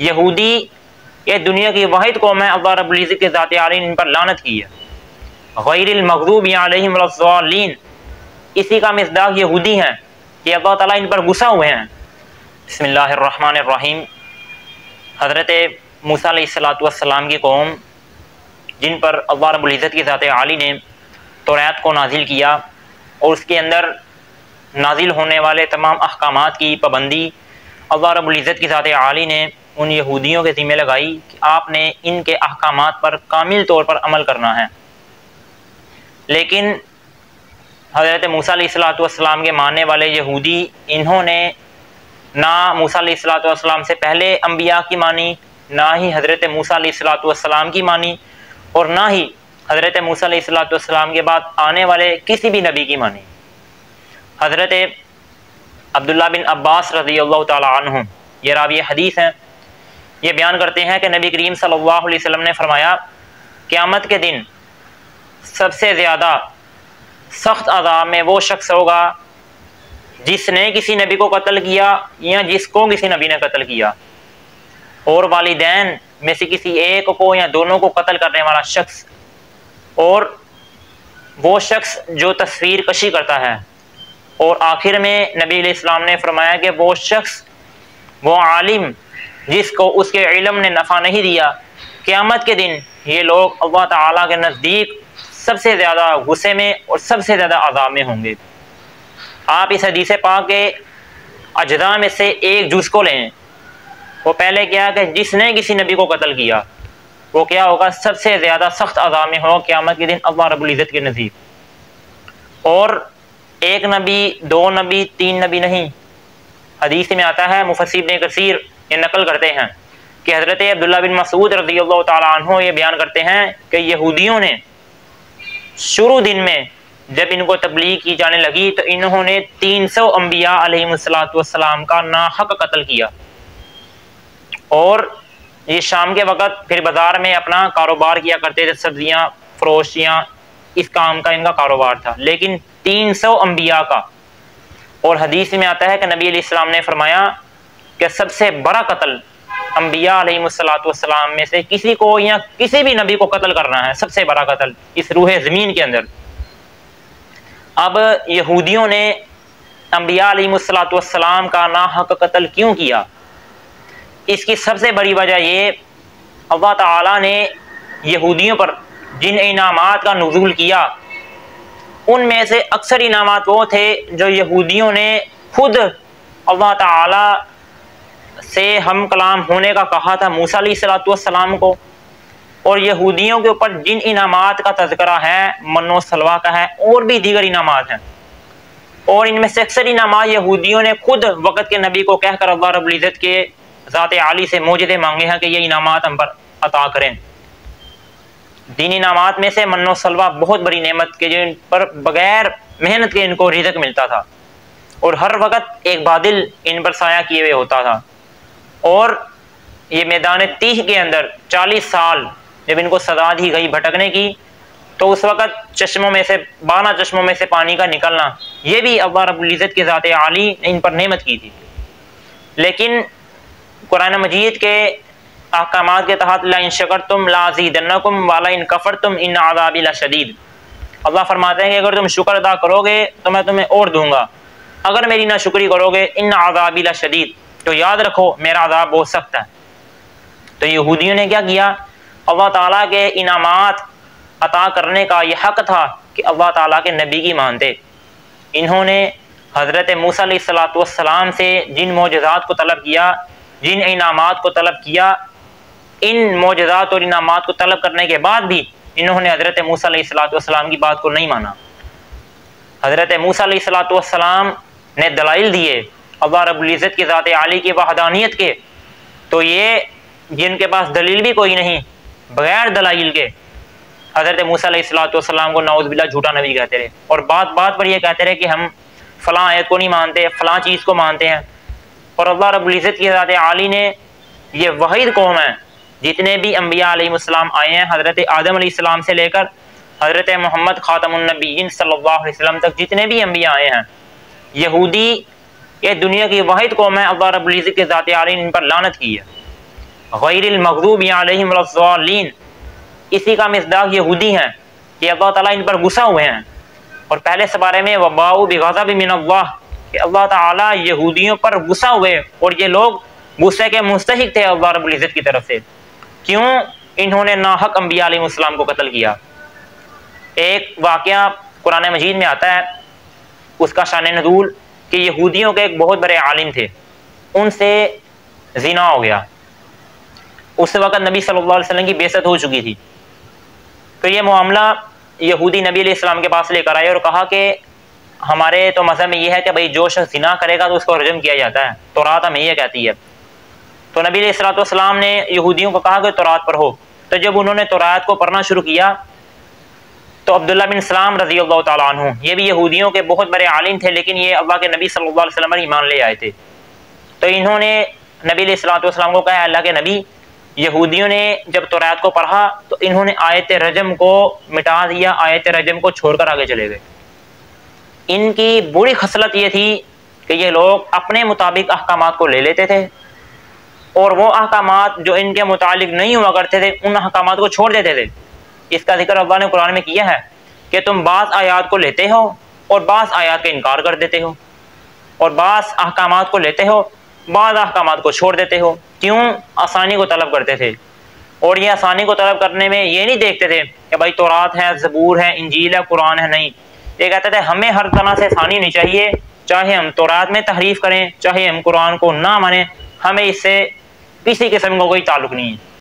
यहूदी ये दुनिया की वाहिद कौम है, अल्लाह रब्बुल इज़्ज़त के ज़ात आली ने इन पर लानत की है। गैरिल मग़ज़ूबि अलैहिम वलद्दाल्लीन, इसी का मिस्दाक़ यहूदी हैं कि अल्लाह ताला इन पर गुस्सा हुए हैं। बिस्मिल्लाहिर्रहमानिर्रहीम। हज़रत मूसा अलैहिस्सलातु वस्सलाम की कौम, जिन पर अल्लाह रब्बुल इज़्ज़त की ज़ात आली ने तौरात को नाजिल किया और उसके अंदर नाजिल होने वाले तमाम अहकामात की पाबंदी अल्लाह रब्बुल इज़्ज़त की ज़ात आली ने उन यहूदियों के ज़िम्मे लगाई कि आपने इनके अहकामात पर कामिल तौर पर अमल करना है। लेकिन हज़रत मूसा अलैहिस्सलातु वस्सलाम के मानने वाले यहूदी, इन्होंने ना मूसा अलैहिस्सलातु वस्सलाम से पहले अम्बिया की मानी, ना ही हज़रत मूसा अलैहिस्सलातु वस्सलाम की मानी, और ना ही हज़रत मूसा अलैहिस्सलातु वस्सलाम के बाद आने वाले किसी भी नबी की मानी। हज़रत अब्दुल्ला बिन अब्बास रज़ियल्लाहु ताला अन्हु, ये रावी हदीस हैं, ये बयान करते हैं कि नबी करीम सल्लल्लाहु अलैहि वसल्लम ने फरमाया, क़यामत के दिन सबसे ज़्यादा सख्त अज़ाब में वो शख्स होगा जिसने किसी नबी को कत्ल किया या जिसको किसी नबी ने कत्ल किया, और वालिदैन में से किसी एक को या दोनों को कत्ल करने वाला शख्स, और वो शख्स जो तस्वीर कशी करता है, और आखिर में नबी अलैहिस्सलाम ने फरमाया कि वो शख्स, वो आलिम जिसको उसके इल्म ने नफ़ा नहीं दिया। क़यामत के दिन ये लोग अल्लाह ताला के नज़दीक सबसे ज़्यादा गुस्से में और सबसे ज़्यादा अज़ाब में होंगे। आप इस हदीस पाक के अजदा में से एक जुज़ को लें। वो पहले क्या कि जिसने किसी नबी को कत्ल किया वो क्या होगा, सबसे ज़्यादा सख्त अज़ाब में होगा क़यामत के दिन अल्लाह रब्बुल इज़्ज़त के नज़दीक। और एक नबी, दो नबी, तीन नबी नहीं, हदीस में आता है, मुफस्सिर इब्न कसीर ये नकल करते हैं कि हज़रत अब्दुल्ला बिन मसूद रज़ियल्लाहु ताला अन्हु ये बयान करते हैं कि यहूदियों ने शुरू दिन में जब इनको तबलीग की जाने लगी तो इन्होंने 300 अम्बिया अलैहिमुस्सलातु वस्सलाम का नाहक कत्ल किया। और ये शाम के वक़्त फिर बाज़ार में अपना कारोबार किया करते थे, सब्जियाँ फरोशियाँ, इस काम का इनका कारोबार था, लेकिन 300 अम्बिया का। और हदीस में आता है कि नबी अलैहिस्सलाम ने फरमाया कि सबसे बड़ा कत्ल अम्बिया अलैहिमुस्सलातु वस्सलाम में से किसी को या किसी भी नबी को कत्ल करना है, सबसे बड़ा कत्ल इस रूह ज़मीन के अंदर। अब यहूदियों ने अम्बिया अलैहिमुस्सलातु वस्सलाम का नाहक कत्ल क्यों किया? इसकी सबसे बड़ी वजह ये, अल्लाह ताला ने यहूदियों पर जिन इनामात का नुज़ूल किया उनमें से अक्सर इनामात वो थे जो यहूदियों ने खुद अल्लाह ताला से हम कलाम होने का कहा था मूसा अलैहिस्सलातु वस्सलाम को। और यहूदियों के ऊपर जिन इनामात का तज़किरा है, मन्नो सलवा का है, और भी दीगर इनामात हैं, और इनमें से अक्सर इनामात यहूदियों ने खुद वक़्त के नबी को कहकर अल्लाह रब्बुल इज़्ज़त के ज़ात आली से मोजज़े मांगे हैं कि ये इनामात हम पर अता करें। दीन इनामात में से मन्नो सलवा बहुत बड़ी नेमत के, जिन पर बग़ैर मेहनत के इनको रिज़्क़ मिलता था, और हर वक़्त एक बादल इन पर साया किए हुए होता था। और ये मैदान तीह के अंदर 40 साल जब इनको सज़ा दी गई भटकने की, तो उस वक़्त चश्मों में से 12 चश्मों में से पानी का निकलना, ये भी अल्लाह रब्बुल इज़्ज़त की ज़ात आली ने इन पर नेमत की थी। लेकिन कुरान मजीद के अहकामात के तहत ला इन शकरतुम ला अज़ीदन्नकुम व ला इन कफ़रतुम इन अज़ाबी लशदीद, अल्लाह फरमाते हैं कि अगर तुम शुक्र अदा करोगे तो मैं तुम्हें और दूंगा, अगर मेरी नाशुक्री करोगे इन अज़ाबी लशदीद, तो याद रखो मेरा अज़ाब बहुत सख्त है। तो यहूदियों ने क्या किया, अल्लाह ताला के इनामात अता करने का यह हक़ था कि अल्लाह ताला के नबी की मानते। इन्होंने हज़रत मूसा अलैहिस्सलातु वस्सलाम से जिन मोजज़ात को तलब किया, जिन इनामात को तलब किया, इन मोजज़ात और इनामात को तलब करने के बाद भी इन्होंने हज़रत मूसा अलैहिस्सलातु वस्सलाम की बात को नहीं माना। हज़रत मूसा अलैहिस्सलातु वस्सलाम ने दलाइल दिए अल्लाह रब्बुल इज़्ज़त की ज़ात आली की वहदानियत के, तो ये जिनके पास दलील भी कोई नहीं, बगैर दलाइल के हज़रत मूसा अलैहिस्सलातु वस्सलाम को नाउज़ुबिल्लाह झूठा नबी कहते रहे, और बात बात पर यह कहते रहे कि हम फ़लाँ आयत को नहीं मानते, फ़लाँ चीज़ को मानते हैं। और अल्लाह रब्बुल इज़्ज़त की ज़ात आली ने, ये वाहिद कौम है, जितने भी अम्बिया अलैहिमुस्सलाम आए हैं, हज़रत आदम अलैहिस्सलाम से लेकर हज़रत मोहम्मद ख़ातमुन नबिय्यीन सल्लल्लाहु अलैहि वसल्लम तक जितने भी अम्बिया आए हैं, यहूदी ये दुनिया की वाहिद कौम है, अल्लाह रब्बुल इज़्ज़त की ज़ात आली ने इन पर लानत की है। गैरिल मग़दूबि अलैहिम वलद्दाल्लीन, इसी का मिस्दाक यहूदी हैं कि अल्लाह ताला इन पर गुस्सा हुए हैं। और पहले सबारे में वबाउ बिग़ज़बिन मिनल्लाह, कि अल्लाह ताला यहूदियों पर गुस्सा हुए और ये लोग गुस्से के मुस्तहिक थे अल्लाह रब्बुल इज़्ज़त की तरफ से। क्यों? इन्होंने नाहक अंबिया अलैहिस्सलाम को कत्ल किया। एक वाक़या कुरान मजीद में आता है, उसका शान नज़ूल कि यहूदियों के एक बहुत बड़े आलिम थे, उनसे ज़िना हो गया। उस वक़्त नबी सल्लल्लाहु अलैहि वसल्लम की बेइज्जत हो चुकी थी। तो ये मामला यहूदी नबी अलैहिस्सलाम के पास लेकर आए और कहा कि हमारे तो मज़हब में यह है कि भाई जो शख्स ज़िना करेगा तो उसको रजम किया जाता है, तौरात हमें यह कहती है। तो नबी अलैहिस्सलाम ने यहूदियों को कहा कि तौरात पढ़ो। तो जब उन्होंने तौरात को पढ़ना शुरू किया तो अब्दुल्लाह बिन सलाम रज़ी अल्लाह ताला अन्हु, ये भी यहूदियों के बहुत बड़े आलिम थे, लेकिन ये अल्लाह के नबी सल्लल्लाहु अलैहि वसल्लम पर ईमान ले आए थे। तो इन्होंने नबी अलैहिस्सलाम को कहा, अल्लाह के नबी, यहूदियों ने जब तौरात को पढ़ा तो इन्होंने आयत रजम को मिटा दिया, आयत रजम को छोड़कर आगे चले गए। इनकी बुरी खसलत ये थी कि ये लोग अपने मुताबिक अहकामात को ले लेते थे और वो अहकामात जो इनके मुतालिक नहीं हुआ करते थे उन अहकामात को छोड़ देते थे। इसका जिक्र अल्लाह ने कुरान में किया है कि तुम बाज़ आयात को लेते हो और बाज़ आयात का इनकार कर देते हो, और बाज़ अहकामात को लेते हो, बाज़ अहकामात को छोड़ देते हो। क्यों? आसानी को तलब करते थे। और ये आसानी को तलब करने में ये नहीं देखते थे कि भाई तौरात है, ज़बूर है, इंजील है, कुरान है, नहीं। ये कहते थे हमें हर तरह से आसानी नहीं चाहिए, चाहे हम तौरात में तहरीफ करें, चाहे हम कुरान को ना माने, हमें इससे किसी किस्म का कोई ताल्लुक़ नहीं है।